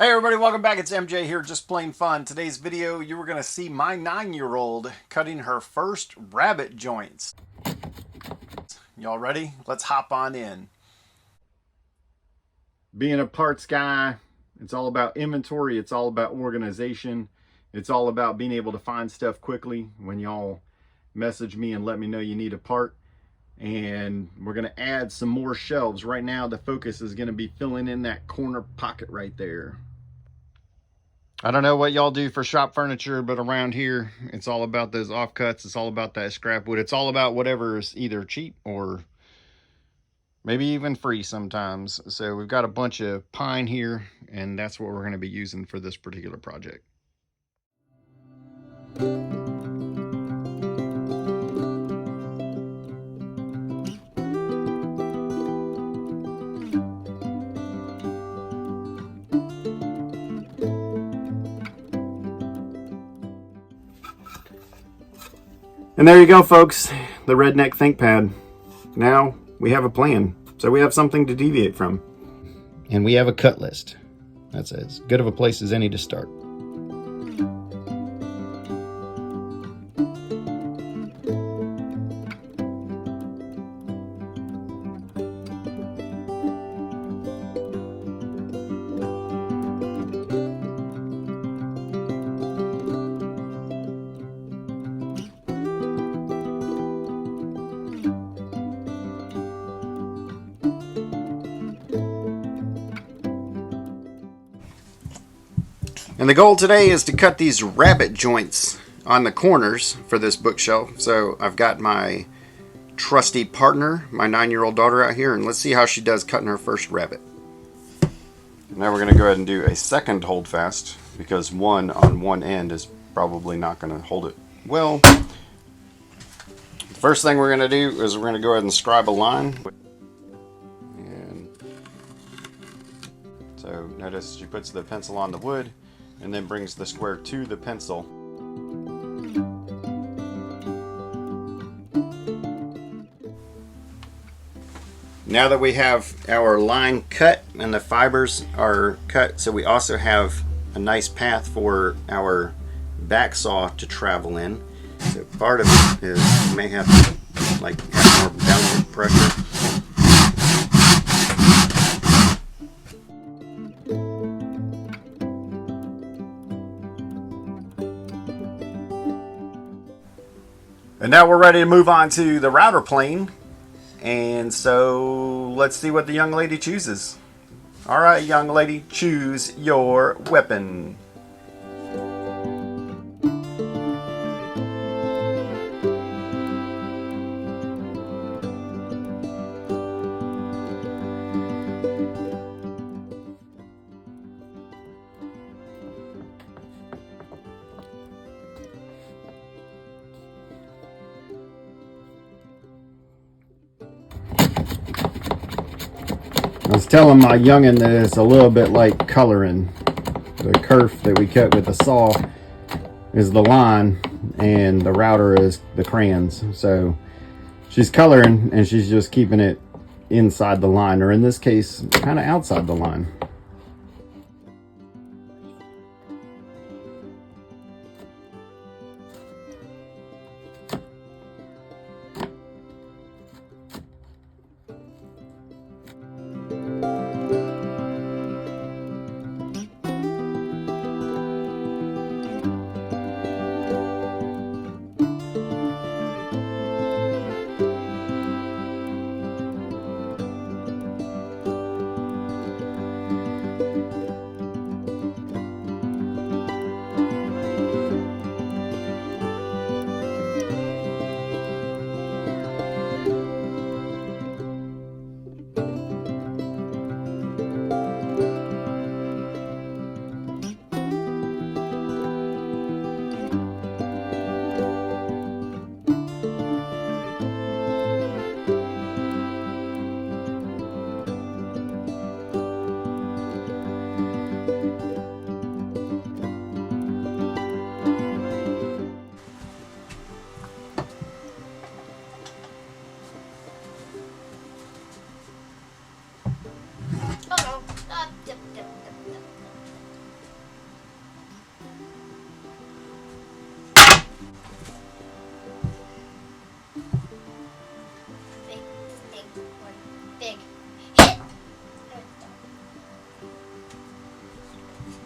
Hey everybody, welcome back. It's MJ here, just plain fun. Today's video, you were going to see my 9-year-old cutting her first rabbet joints. Y'all ready? Let's hop on in. Being a parts guy, it's all about inventory. It's all about organization. It's all about being able to find stuff quickly when y'all message me and let me know you need a part. And we're going to add some more shelves. Right now, the focus is going to be filling in that corner pocket right there. I don't know what y'all do for shop furniture, but around here, it's all about those offcuts. It's all about that scrap wood. It's all about whatever is either cheap or maybe even free sometimes. So we've got a bunch of pine here, and that's what we're going to be using for this particular project. And there you go, folks, the Redneck ThinkPad. Now we have a plan, so we have something to deviate from. And we have a cut list. That's as good of a place as any to start. And the goal today is to cut these rabbet joints on the corners for this bookshelf. So I've got my trusty partner, my 9-year-old daughter out here, and let's see how she does cutting her first rabbet. Now we're going to go ahead and do a second hold fast, because one on one end is probably not going to hold it well. The first thing we're going to do is we're going to go ahead and scribe a line. And so notice she puts the pencil on the wood and then brings the square to the pencil. Now that we have our line cut and the fibers are cut, so we also have a nice path for our back saw to travel in. So part of it is you may have to have more downward pressure. And now we're ready to move on to the router plane. And so let's see what the young lady chooses. All right, young lady, choose your weapon. I was telling my youngin' that it's a little bit like coloring. The kerf that we cut with the saw is the line, and the router is the crayons. So she's coloring, and she's just keeping it inside the line, or in this case, kind of outside the line.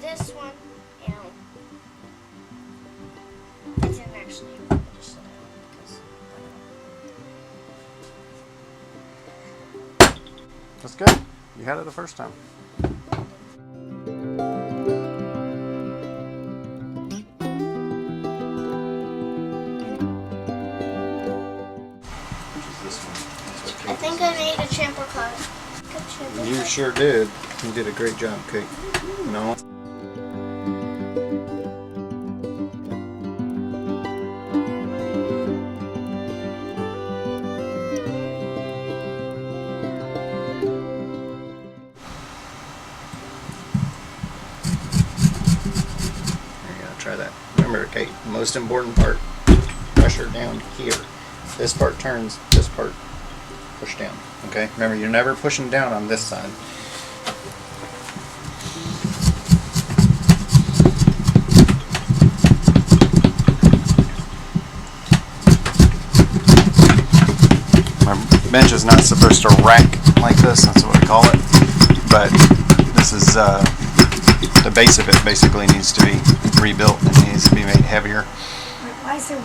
this one, and it didn't actually just That's good. You had it the first time. I think I made a trample card. You sure did. You did a great job, Kate. No. There you go. Try that. Remember, Kate, the most important part, pressure down here. This part turns, this part push down. Okay? Remember, you're never pushing down on this side. My bench is not supposed to rack like this, that's what I call it. But this is the base of it basically needs to be rebuilt and needs to be made heavier. Why is there...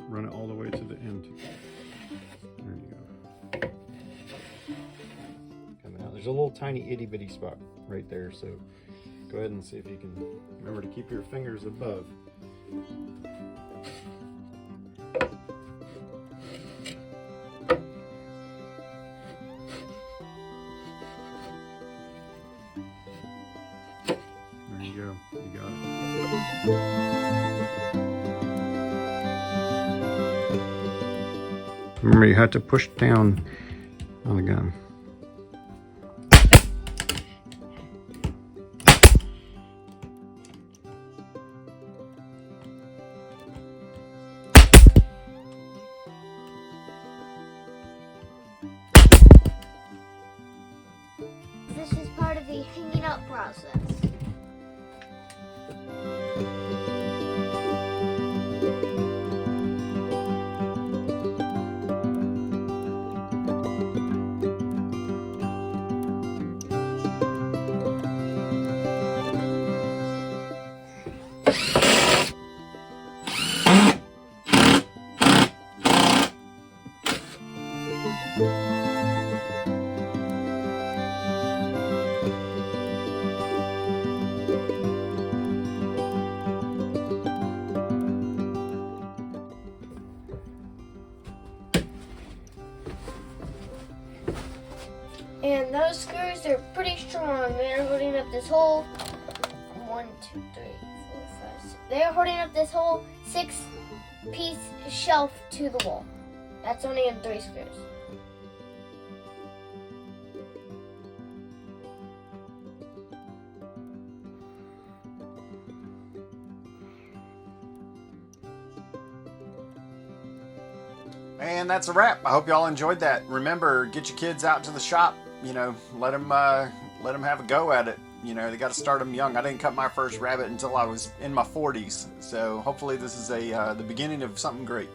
Run it all the way to the end. There you go. Coming out. There's a little tiny itty bitty spot right there, so go ahead and see if you can remember to keep your fingers above. There you go. You got it. Remember, you have to push down on the gun. hanging up process. And those screws are pretty strong. They're holding up this whole 1, 2, 3, 4, 5, 6. They're holding up this whole 6-piece shelf to the wall. That's only in 3 screws. And that's a wrap. I hope y'all enjoyed that. Remember, get your kids out to the shop. You know, let them have a go at it. You know, they got to start them young. I didn't cut my first rabbit until I was in my 40s. So hopefully this is the beginning of something great.